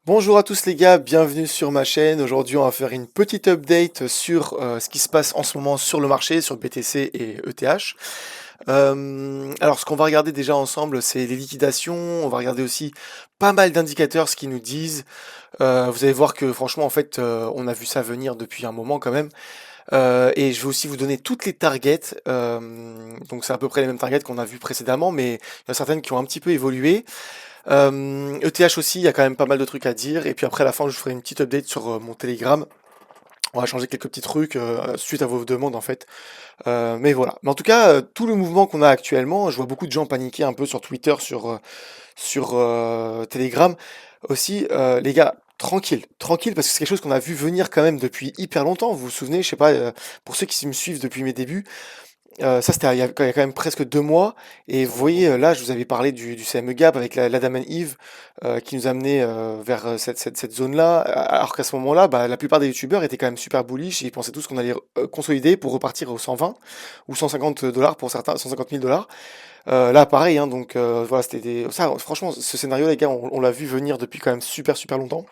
Bonjour à tous les gars, bienvenue sur ma chaîne. Aujourd'hui, on va faire une petite update sur ce qui se passe en ce moment sur le marché, sur BTC et ETH. Alors, ce qu'on va regarder déjà ensemble, c'est les liquidations. On va regarder aussi pas mal d'indicateurs, ce qu'ils nous disent. Vous allez voir que franchement, en fait, on a vu ça venir depuis un moment quand même. Et je vais aussi vous donner toutes les targets. Donc, c'est à peu près les mêmes targets qu'on a vu précédemment, mais il y en a certaines qui ont un petit peu évolué. ETH aussi, il y a quand même pas mal de trucs à dire. Et puis après, à la fin, je vous ferai une petite update sur mon Telegram. On va changer quelques petits trucs suite à vos demandes en fait. Mais voilà. Mais en tout cas, tout le mouvement qu'on a actuellement, je vois beaucoup de gens paniquer un peu sur Twitter, sur Telegram. Aussi, les gars, tranquille, tranquille, parce que c'est quelque chose qu'on a vu venir quand même depuis hyper longtemps. Vous vous souvenez, je sais pas, pour ceux qui me suivent depuis mes débuts, ça, c'était il y a quand même presque 2 mois. Et vous voyez, là, je vous avais parlé du CME Gap avec l'Adam and Eve qui nous amenait vers cette zone-là. Alors qu'à ce moment-là, bah, la plupart des youtubeurs étaient quand même super bullish. Ils pensaient tous qu'on allait consolider pour repartir aux 120 ou 150 dollars pour certains, 150 000 dollars. Là, pareil, hein, donc voilà, c'était ça, franchement, ce scénario, les gars, on l'a vu venir depuis quand même super super longtemps.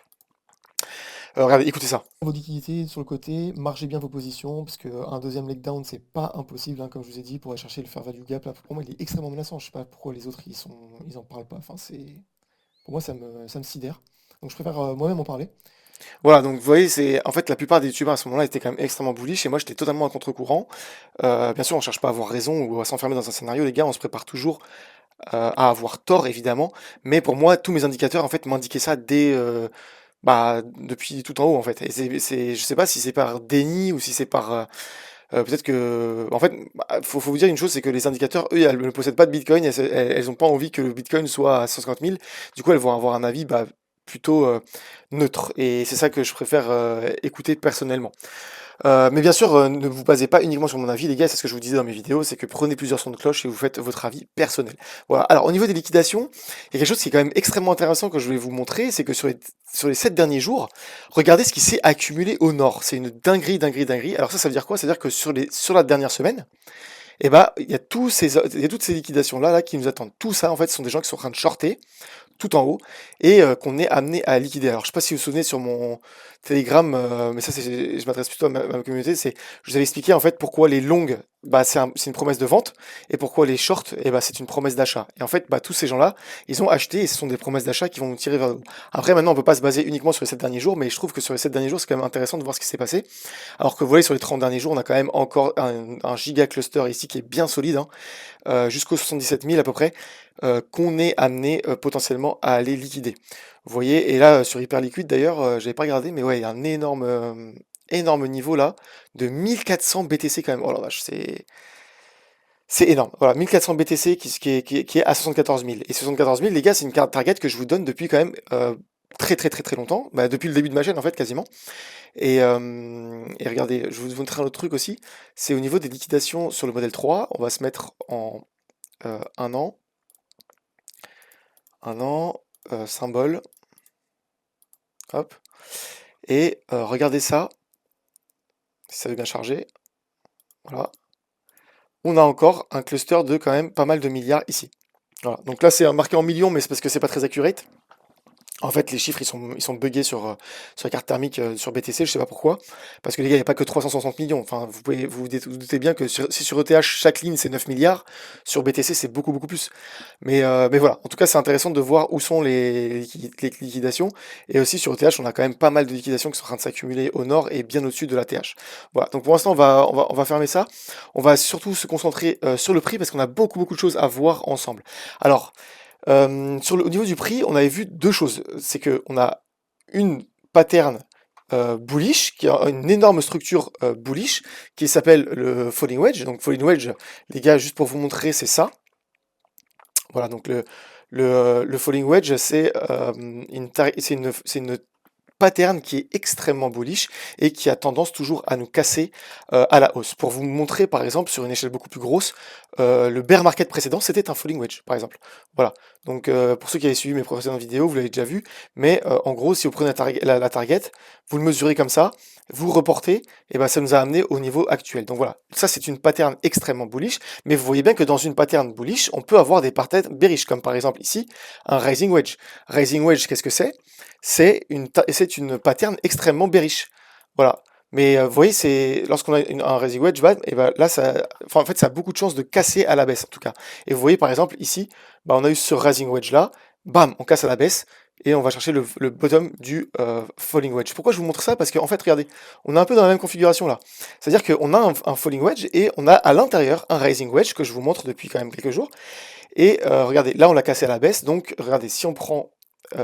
Regardez, écoutez ça. Vos liquidités sur le côté, margez bien vos positions, parce qu'un deuxième leg down, c'est pas impossible, hein, comme je vous ai dit, pour aller chercher le fair value gap. Là, pour moi, il est extrêmement menaçant. Je sais pas pourquoi les autres, ils en parlent pas. Enfin, pour moi, ça me sidère. Donc, je préfère moi-même en parler. Voilà, donc vous voyez, c'est en fait la plupart des youtubeurs à ce moment-là étaient quand même extrêmement bullish et moi j'étais totalement à contre-courant. Bien sûr, on cherche pas à avoir raison ou à s'enfermer dans un scénario, les gars, on se prépare toujours à avoir tort évidemment, mais pour moi tous mes indicateurs en fait m'indiquaient ça depuis tout en haut en fait. Et je sais pas si c'est par déni ou si c'est par peut-être que en fait faut vous dire une chose, c'est que les indicateurs eux elles ne possèdent pas de Bitcoin, elles ont pas envie que le Bitcoin soit à 150 000. Du coup elles vont avoir un avis plutôt neutre et c'est ça que je préfère écouter personnellement. Mais bien sûr, ne vous basez pas uniquement sur mon avis, les gars, c'est ce que je vous disais dans mes vidéos, c'est que prenez plusieurs sons de cloche et vous faites votre avis personnel. Voilà. Alors, au niveau des liquidations, il y a quelque chose qui est quand même extrêmement intéressant que je voulais vous montrer, c'est que sur les 7 derniers jours, regardez ce qui s'est accumulé au nord. C'est une dinguerie, dinguerie, dinguerie. Alors ça veut dire quoi? Ça veut dire que sur la dernière semaine, eh ben, il y a toutes ces liquidations-là, là, qui nous attendent. Tout ça, en fait, ce sont des gens qui sont en train de shorter tout en haut, et qu'on est amené à liquider. Alors, je sais pas si vous vous souvenez sur mon Telegram, mais ça, je m'adresse plutôt à ma communauté, je vous avais expliqué en fait pourquoi les longues, c'est une promesse de vente, et pourquoi les shorts, c'est une promesse d'achat. Et en fait, tous ces gens-là, ils ont acheté, et ce sont des promesses d'achat qui vont nous tirer vers le haut. Après, maintenant, on peut pas se baser uniquement sur les 7 derniers jours, mais je trouve que sur les 7 derniers jours, c'est quand même intéressant de voir ce qui s'est passé. Alors que vous voyez, sur les 30 derniers jours, on a quand même encore un giga cluster ici qui est bien solide, hein, jusqu'aux 77 000 à peu près, qu'on est amené potentiellement à aller liquider. Vous voyez, et là sur Hyperliquid d'ailleurs, j'avais pas regardé, mais ouais, il y a un énorme niveau là de 1400 BTC quand même. Oh la vache, c'est énorme. Voilà, 1400 BTC qui est à 74 000. Et 74 000, les gars, c'est une carte target que je vous donne depuis quand même très très très très longtemps, depuis le début de ma chaîne en fait quasiment. Et regardez, je vous montrer un autre truc aussi, c'est au niveau des liquidations sur le modèle 3, on va se mettre en un an, symbole, hop, et regardez ça, si ça veut bien charger, voilà. On a encore un cluster de quand même pas mal de milliards ici. Voilà. Donc là c'est marqué en millions, mais c'est parce que c'est pas très accurate. En fait, les chiffres, ils sont buggés sur la carte thermique sur BTC, je sais pas pourquoi. Parce que les gars, il n'y a pas que 360 millions. Enfin, vous doutez bien que si sur ETH, chaque ligne, c'est 9 milliards, sur BTC, c'est beaucoup, beaucoup plus. Mais voilà, en tout cas, c'est intéressant de voir où sont les liquidations. Et aussi, sur ETH, on a quand même pas mal de liquidations qui sont en train de s'accumuler au nord et bien au-dessus de la TH. Voilà, donc pour l'instant, on va fermer ça. On va surtout se concentrer sur le prix parce qu'on a beaucoup, beaucoup de choses à voir ensemble. Alors, au niveau du prix, on avait vu deux choses. C'est qu'on a une pattern bullish, qui a une énorme structure bullish, qui s'appelle le Falling Wedge. Donc Falling Wedge, les gars, juste pour vous montrer, c'est ça. Voilà, donc le Falling Wedge, c'est une pattern qui est extrêmement bullish et qui a tendance toujours à nous casser à la hausse. Pour vous montrer, par exemple, sur une échelle beaucoup plus grosse, le bear market précédent, c'était un falling wedge, par exemple. Voilà. Donc, pour ceux qui avaient suivi mes précédentes vidéos, vous l'avez déjà vu. Mais en gros, si vous prenez la target, vous le mesurez comme ça. vous reportez, et ben ça nous a amené au niveau actuel. Donc voilà, ça c'est une pattern extrêmement bullish, mais vous voyez bien que dans une pattern bullish, on peut avoir des patterns bearish, comme par exemple ici, un rising wedge. Rising wedge, qu'est-ce que c'est? C'est une pattern extrêmement bearish. Voilà. Mais vous voyez, c'est lorsqu'on a un rising wedge, bah, et ben là, enfin, en fait, ça a beaucoup de chances de casser à la baisse en tout cas. Et vous voyez par exemple ici, bah, on a eu ce rising wedge là, bam, on casse à la baisse et on va chercher le bottom du falling wedge. Pourquoi je vous montre ça? Parce qu'en fait, regardez, on est un peu dans la même configuration là. C'est-à-dire qu'on a un falling wedge et on a à l'intérieur un rising wedge que je vous montre depuis quand même quelques jours. Et regardez, là on l'a cassé à la baisse, donc regardez, si on prend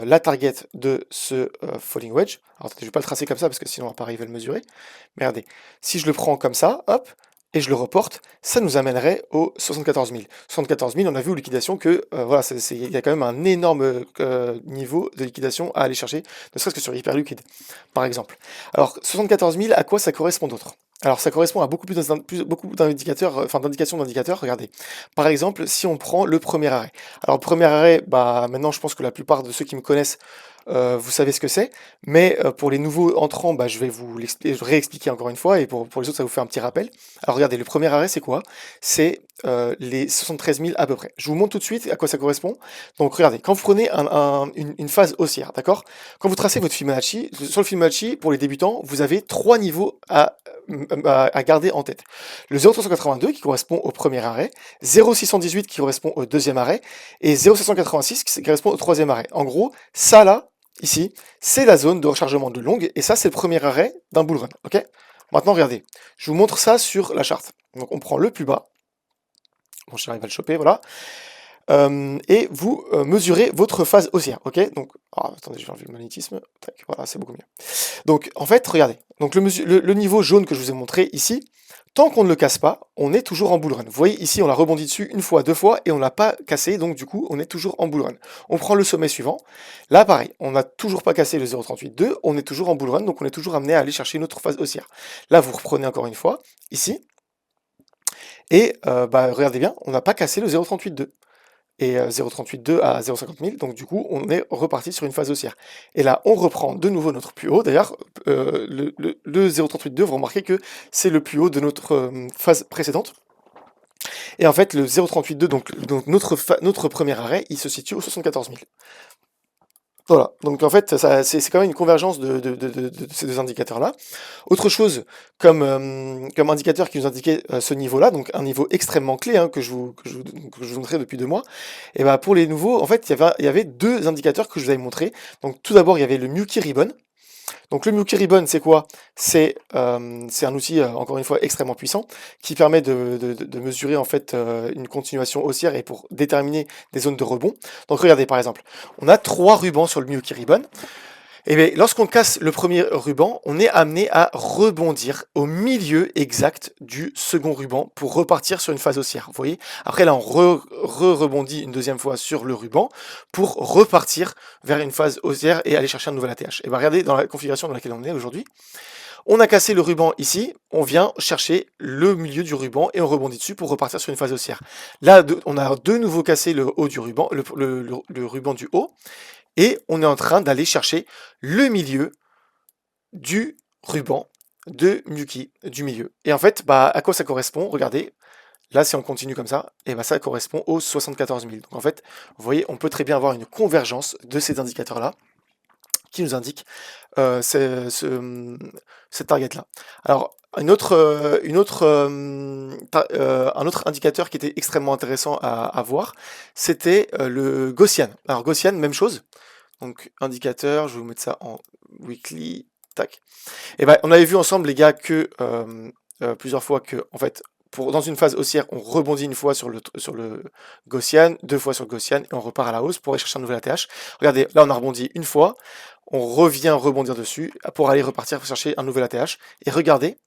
la target de ce falling wedge, alors attendez, je vais pas le tracer comme ça parce que sinon on va pas arriver à le mesurer, mais regardez, si je le prends comme ça, hop, et je le reporte, ça nous amènerait aux 74 000. 74 000, on a vu aux liquidations que voilà, il y a quand même un énorme niveau de liquidation à aller chercher, ne serait-ce que sur Hyperliquid, par exemple. Alors 74 000, à quoi ça correspond d'autre? Alors ça correspond à beaucoup d'indicateurs, enfin d'indications d'indicateurs. Regardez, par exemple, si on prend le premier arrêt. Alors le premier arrêt, bah maintenant je pense que la plupart de ceux qui me connaissent, vous savez ce que c'est. Mais pour les nouveaux entrants, bah, je vais vous réexpliquer encore une fois, et pour les autres, ça vous fait un petit rappel. Alors regardez, le premier arrêt, c'est quoi? C'est les 73 000 à peu près. Je vous montre tout de suite à quoi ça correspond. Donc regardez, quand vous prenez une phase haussière, d'accord? Quand vous tracez votre Fibonacci, sur le Fibonacci, pour les débutants, vous avez 3 niveaux à garder en tête. Le 0,382 qui correspond au premier arrêt, 0,618 qui correspond au deuxième arrêt, et 0,786 qui correspond au troisième arrêt. En gros, ça là, ici, c'est la zone de rechargement de longue, et ça c'est le premier arrêt d'un bull run, ok? Maintenant regardez, je vous montre ça sur la charte. Donc on prend le plus bas, bon j'arrive à le choper, voilà, et vous mesurez votre phase haussière, ok? Donc, attendez, je vais enlever le magnétisme, tac, voilà, c'est beaucoup mieux. Donc en fait, regardez, donc le niveau jaune que je vous ai montré ici, tant qu'on ne le casse pas, on est toujours en bull run. Vous voyez ici, on a rebondi dessus une fois, deux fois, et on l'a pas cassé, donc du coup, on est toujours en bull run. On prend le sommet suivant. Là, pareil, on n'a toujours pas cassé le 0,382, on est toujours en bull run, donc on est toujours amené à aller chercher une autre phase haussière. Là, vous reprenez encore une fois, ici, et bah, regardez bien, on n'a pas cassé le 0,382 et 0,382 à 0,50 000, donc du coup on est reparti sur une phase haussière. Et là on reprend de nouveau notre plus haut, d'ailleurs le 0,382, vous remarquez que c'est le plus haut de notre phase précédente. Et en fait le 0,382, donc notre premier arrêt, il se situe au 74 000. Voilà, donc en fait, c'est quand même une convergence de ces deux indicateurs-là. Autre chose, comme indicateur qui nous indiquait ce niveau-là, donc un niveau extrêmement clé, hein, que je vous montrais depuis 2 mois, et ben pour les nouveaux, en fait, il y avait 2 indicateurs que je vous avais montrés. Donc tout d'abord, il y avait le Miyuki Ribbon. Donc le Miyuki Ribbon, c'est quoi? C'est un outil, encore une fois, extrêmement puissant, qui permet de mesurer en fait une continuation haussière et pour déterminer des zones de rebond. Donc regardez par exemple, on a 3 rubans sur le Miyuki Ribbon. Et bien lorsqu'on casse le premier ruban, on est amené à rebondir au milieu exact du second ruban pour repartir sur une phase haussière. Vous voyez? Après là, on rebondit une deuxième fois sur le ruban pour repartir vers une phase haussière et aller chercher un nouvel ATH. Et bien regardez dans la configuration dans laquelle on est aujourd'hui. On a cassé le ruban ici, on vient chercher le milieu du ruban et on rebondit dessus pour repartir sur une phase haussière. Là, on a de nouveau cassé le haut du ruban, le ruban du haut, et on est en train d'aller chercher le milieu du ruban de Miyuki, du milieu. Et en fait, bah, à quoi ça correspond? Regardez, là, si on continue comme ça, et bah, ça correspond aux 74 000. Donc en fait, vous voyez, on peut très bien avoir une convergence de ces indicateurs-là qui nous indiquent cette target-là. Alors, un autre indicateur qui était extrêmement intéressant à voir, c'était le Gaussian. Alors Gaussian, même chose. Donc indicateur, je vais vous mettre ça en weekly, tac. Et ben on avait vu ensemble les gars que plusieurs fois que en fait dans une phase haussière, on rebondit une fois sur le Gaussian, 2 fois sur le Gaussian et on repart à la hausse pour aller chercher un nouvel ATH. Regardez, là on a rebondi une fois, on revient rebondir dessus pour aller repartir chercher un nouvel ATH. Et regardez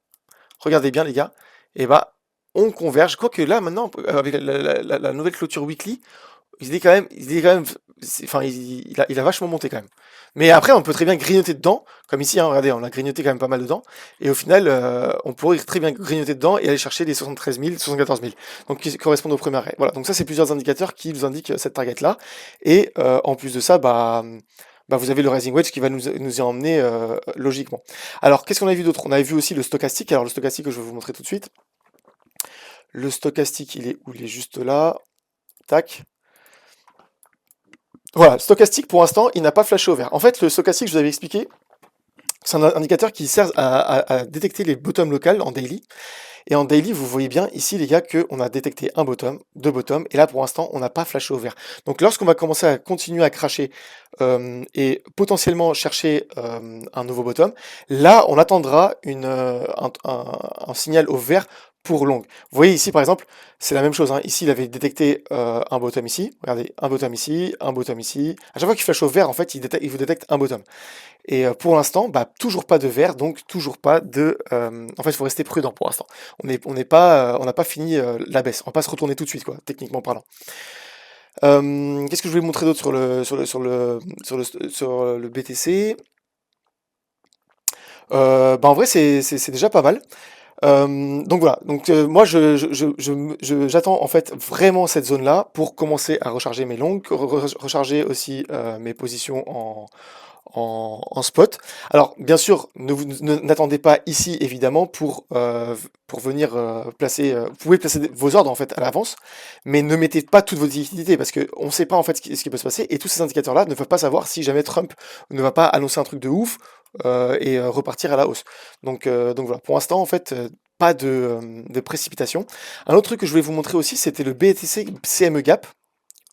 bien les gars, et bah on converge. Quoique là maintenant avec la nouvelle clôture weekly, il est quand même, enfin, il a vachement monté quand même. Mais après, on peut très bien grignoter dedans, comme ici, hein, regardez, on a grignoté quand même pas mal dedans, et au final, on pourrait très bien grignoter dedans et aller chercher les 73 000, 74 000, donc qui correspondent au premier arrêt. Voilà, donc ça, c'est plusieurs indicateurs qui nous indiquent cette target-là, et en plus de ça, bah, bah, vous avez le rising wedge qui va nous y emmener logiquement. Alors, qu'est-ce qu'on a vu d'autre? On avait vu aussi le stochastique. Alors, le stochastique, je vais vous montrer tout de suite. Le stochastique, il est où? Il est juste là. Tac. Voilà, le stochastique, pour l'instant, il n'a pas flashé au vert. En fait, le stochastique, je vous avais expliqué, c'est un indicateur qui sert à détecter les bottoms locales en daily. Et en daily, vous voyez bien ici, les gars, qu'on a détecté un bottom, deux bottoms, et là, pour l'instant, on n'a pas flashé au vert. Donc, lorsqu'on va commencer à continuer à cracher et potentiellement chercher un nouveau bottom, là, on attendra un signal au vert pour long. Vous voyez ici, par exemple, c'est la même chose, hein. Ici, il avait détecté un bottom ici. Regardez, un bottom ici, un bottom ici. À chaque fois qu'il flash au vert, en fait, il vous détecte un bottom. Et pour l'instant, bah, toujours pas de vert, donc toujours pas de. En fait, il faut rester prudent pour l'instant. On n'est pas, on n'a pas fini la baisse. On va pas se retourner tout de suite, quoi, techniquement parlant. Qu'est-ce que je voulais montrer d'autre sur le BTC? Bah, en vrai, c'est déjà pas mal. Donc voilà, donc moi j'attends en fait vraiment cette zone-là pour commencer à recharger mes longues, recharger aussi mes positions en spot. Alors bien sûr, n'attendez pas ici évidemment pour venir placer, vous pouvez placer vos ordres en fait à l'avance, mais ne mettez pas toutes vos liquidités parce qu'on ne sait pas en fait ce qui peut se passer et tous ces indicateurs-là ne peuvent pas savoir si jamais Trump ne va pas annoncer un truc de ouf et repartir à la hausse. Donc voilà, pour l'instant en fait, pas de précipitation. Un autre truc que je voulais vous montrer aussi, c'était le BTC CME Gap.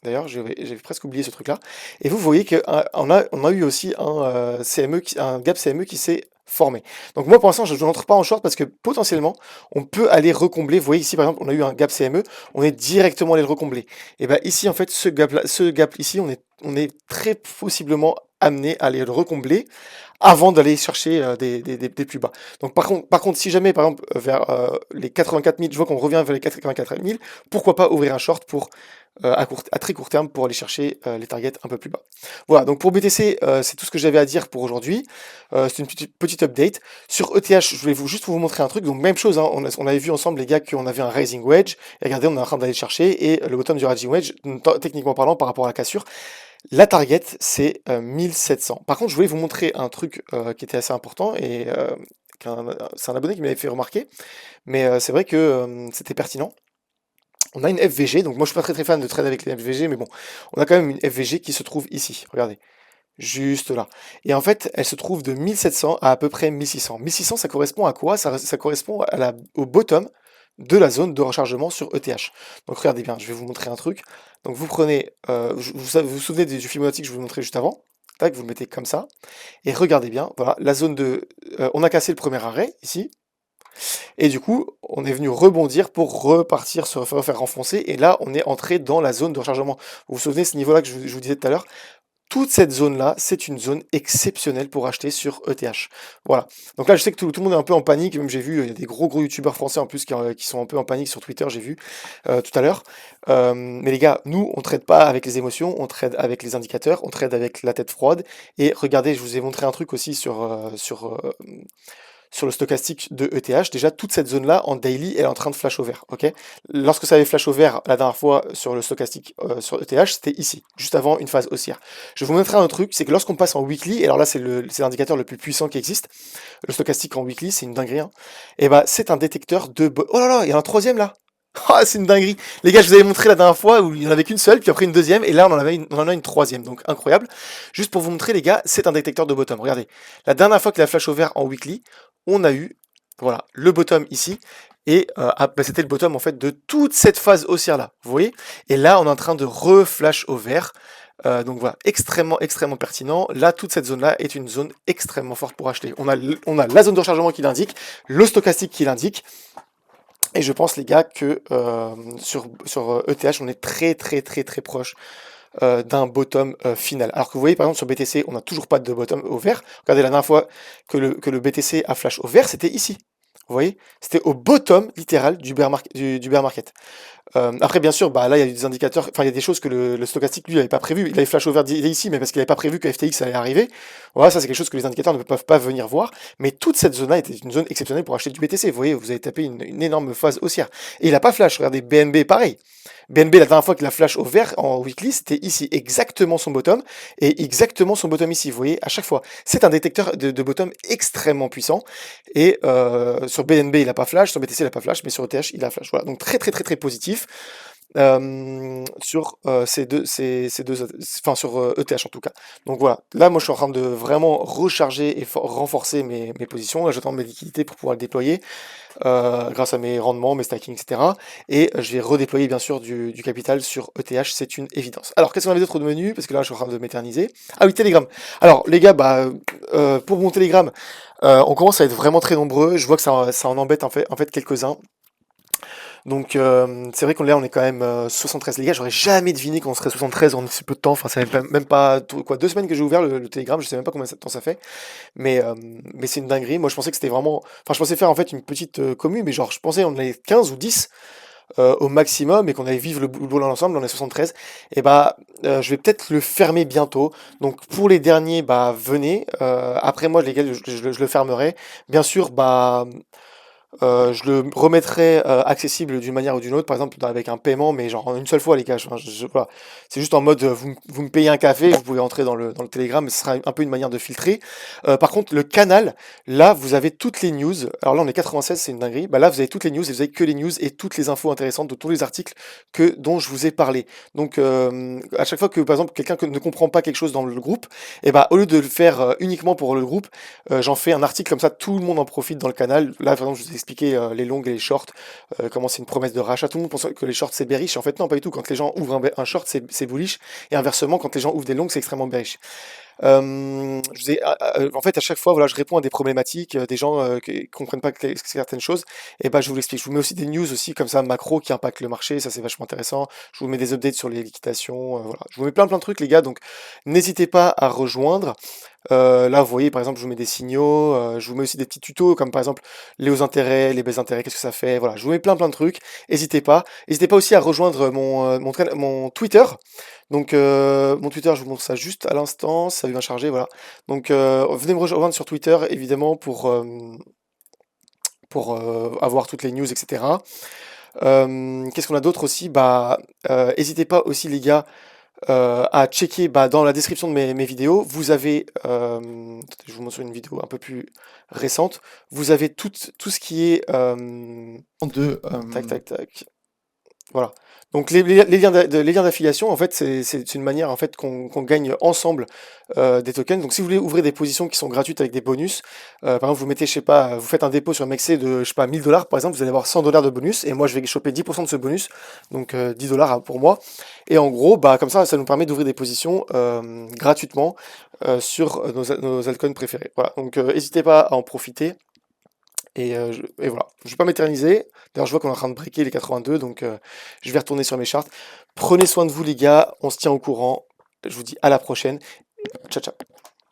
D'ailleurs, j'avais presque oublié ce truc-là. Et vous voyez qu'on a eu aussi un gap CME qui s'est formé. Donc moi, pour l'instant, je n'entre pas en short parce que potentiellement, on peut aller recombler. Vous voyez ici, par exemple, on a eu un gap CME, on est directement allé le recombler. Et bien ici, en fait, ce gap ici, on est très possiblement amené à aller le recombler avant d'aller chercher des plus bas. Donc par contre, si jamais, par exemple, vers les 84 000, je vois qu'on revient vers les 84 000, pourquoi pas ouvrir un short pour à très court terme pour aller chercher les targets un peu plus bas. Voilà, donc pour BTC, c'est tout ce que j'avais à dire pour aujourd'hui. C'est une petite update. Sur ETH, je voulais juste vous montrer un truc. Donc même chose, hein, on avait vu ensemble les gars qu'on avait un rising wedge. Et regardez, on est en train d'aller chercher. Et le bottom du rising wedge, techniquement parlant, par rapport à la cassure, la target, c'est 1700. Par contre, je voulais vous montrer un truc qui était assez important et c'est un abonné qui m'avait fait remarquer, mais c'est vrai que c'était pertinent. On a une FVG, donc moi je suis pas très fan de trade avec les FVG, mais bon, on a quand même une FVG qui se trouve ici, regardez, juste là. Et en fait, elle se trouve de 1700 à peu près 1600. 1600, ça correspond à quoi? Ça correspond au bottom de la zone de rechargement sur ETH. Donc regardez bien, je vais vous montrer un truc. Donc vous prenez, vous vous souvenez du Fibonacci que je vous montrais juste avant? Tac, vous le mettez comme ça. Et regardez bien, voilà, la zone de... on a cassé le premier arrêt, ici. Et du coup, on est venu rebondir pour repartir se refaire renfoncer. Et là, on est entré dans la zone de rechargement. Vous vous souvenez ce niveau-là que je vous disais tout à l'heure? Toute cette zone-là, c'est une zone exceptionnelle pour acheter sur ETH. Voilà. Donc là, je sais que tout le monde est un peu en panique. Même j'ai vu, il y a des gros youtubeurs français en plus qui sont un peu en panique sur Twitter, j'ai vu tout à l'heure. Mais les gars, nous, on trade pas avec les émotions, on trade avec les indicateurs, on trade avec la tête froide. Et regardez, je vous ai montré un truc aussi sur le stochastique de ETH, déjà toute cette zone-là en daily, elle est en train de flash au vert. Ok, lorsque ça avait flash au vert la dernière fois sur le stochastique sur ETH, c'était ici, juste avant une phase haussière. Je vais vous montrer un truc, c'est que lorsqu'on passe en weekly, et alors là c'est l'indicateur le plus puissant qui existe, le stochastique en weekly, c'est une dinguerie, hein, et bah c'est un détecteur de... Oh là là, il y a un troisième là. Ah, c'est une dinguerie. Les gars, je vous avais montré la dernière fois où il n'y en avait qu'une seule, puis après une deuxième, et là on en a une troisième, donc incroyable. Juste pour vous montrer, les gars, c'est un détecteur de bottom. Regardez, la dernière fois qu'il a flash au vert en weekly, on a eu, voilà, le bottom ici, et bah, c'était le bottom en fait de toute cette phase haussière là, vous voyez? Et là, on est en train de reflash au vert. Donc voilà, extrêmement pertinent. Là, toute cette zone-là est une zone extrêmement forte pour acheter. On a la zone de rechargement qui l'indique, le stochastique qui l'indique. Et je pense, les gars, que sur ETH, on est très proche d'un bottom final. Alors que vous voyez, par exemple, sur BTC, on n'a toujours pas de bottom au vert. Regardez, la dernière fois que le BTC a flash au vert, c'était ici. Vous voyez? C'était au bottom littéral du bear market. Après bien sûr, bah, là il y a des indicateurs, enfin il y a des choses que le stochastique lui il avait pas prévu. Il avait flash over ici, mais parce qu'il avait pas prévu que FTX allait arriver. Voilà, ça c'est quelque chose que les indicateurs ne peuvent pas venir voir. Mais toute cette zone-là était une zone exceptionnelle pour acheter du BTC. Vous voyez, vous avez tapé une énorme phase haussière. Et il a pas flash. Regardez BNB pareil. BNB, la dernière fois qu'il a flash au vert en weekly, c'était ici, exactement son bottom, et exactement son bottom ici, vous voyez, à chaque fois. C'est un détecteur de bottom extrêmement puissant, et sur BNB, il n'a pas flash, sur BTC, il n'a pas flash, mais sur ETH, il a flash. Voilà, donc très très très très positif sur ces deux, enfin sur ETH en tout cas. Donc voilà, là moi je suis en train de vraiment recharger et renforcer mes positions. Là j'attends mes liquidités pour pouvoir le déployer grâce à mes rendements, mes stacking, etc. Et je vais redéployer bien sûr du capital sur ETH, c'est une évidence. Alors qu'est-ce qu'on avait d'autre de menu? Parce que là je suis en train de m'éterniser. Ah oui, Telegram. Alors les gars, bah pour mon Telegram, on commence à être vraiment très nombreux. Je vois que ça en embête en fait quelques-uns. Donc c'est vrai qu'on là on est quand même 73. Les gars, j'aurais jamais deviné qu'on serait 73 en si peu de temps. Enfin, ça fait même pas quoi 2 semaines que j'ai ouvert le Telegram. Je sais même pas combien de temps ça fait. Mais mais c'est une dinguerie. Moi, je pensais que c'était vraiment. Enfin, je pensais faire en fait une petite commune, mais genre je pensais on avait 15 ou 10 au maximum et qu'on allait vivre le boulot ensemble. On est 73. Et bah je vais peut-être le fermer bientôt. Donc pour les derniers, bah venez. Après moi, les gars, je le fermerai. Bien sûr, bah je le remettrai accessible d'une manière ou d'une autre, par exemple avec un paiement, mais genre en une seule fois les gars. Enfin, voilà. C'est juste en mode vous me payez un café, vous pouvez entrer dans le Telegram, mais ce sera un peu une manière de filtrer. Par contre, le canal, là vous avez toutes les news. Alors là on est 96, c'est une dinguerie. Bah là vous avez toutes les news et vous avez que les news et toutes les infos intéressantes de tous les articles dont je vous ai parlé. Donc à chaque fois que par exemple quelqu'un ne comprend pas quelque chose dans le groupe, et bah au lieu de le faire uniquement pour le groupe, j'en fais un article comme ça, tout le monde en profite dans le canal. Là, par exemple, je vous ai expliqué les longues et les shorts, comment c'est une promesse de rachat. Tout le monde pense que les shorts c'est bearish. En fait, non, pas du tout. Quand les gens ouvrent un short, c'est bullish. Et inversement, quand les gens ouvrent des longues, c'est extrêmement bearish. En fait, à chaque fois, voilà, je réponds à des problématiques, des gens qui comprennent pas certaines choses. Et ben, je vous l'explique. Je vous mets aussi des news aussi comme ça macro qui impactent le marché. Ça, c'est vachement intéressant. Je vous mets des updates sur les liquidations. Voilà, je vous mets plein de trucs, les gars. Donc, n'hésitez pas à rejoindre. Là, vous voyez, par exemple, je vous mets des signaux. Je vous mets aussi des petits tutos comme par exemple les hauts intérêts, les baisses d'intérêts, qu'est-ce que ça fait. Voilà, je vous mets plein de trucs. N'hésitez pas. N'hésitez pas aussi à rejoindre mon Twitter. Donc mon Twitter, je vous montre ça juste à l'instant, ça vient charger, voilà. Donc venez me rejoindre sur Twitter, évidemment, pour avoir toutes les news, etc. Qu'est-ce qu'on a d'autre aussi? Bah, n'hésitez pas aussi, les gars, à checker bah, dans la description de mes vidéos. Vous avez, attendez, je vous montre sur une vidéo un peu plus récente. Vous avez tout ce qui est tac, tac, tac. Voilà. Donc les liens les liens d'affiliation, en fait, c'est une manière en fait qu'on gagne ensemble des tokens. Donc si vous voulez ouvrir des positions qui sont gratuites avec des bonus, par exemple vous mettez, je sais pas, vous faites un dépôt sur Mexc de, je sais pas, 1000 $ par exemple, vous allez avoir 100 $ de bonus et moi je vais choper 10% de ce bonus, donc 10 $ pour moi. Et en gros, bah comme ça nous permet d'ouvrir des positions gratuitement sur nos altcoins préférés. Voilà. Donc n'hésitez pas à en profiter. Et voilà, je vais pas m'éterniser. D'ailleurs, je vois qu'on est en train de breaker les 82, donc je vais retourner sur mes charts. Prenez soin de vous, les gars. On se tient au courant. Je vous dis à la prochaine. Ciao, ciao.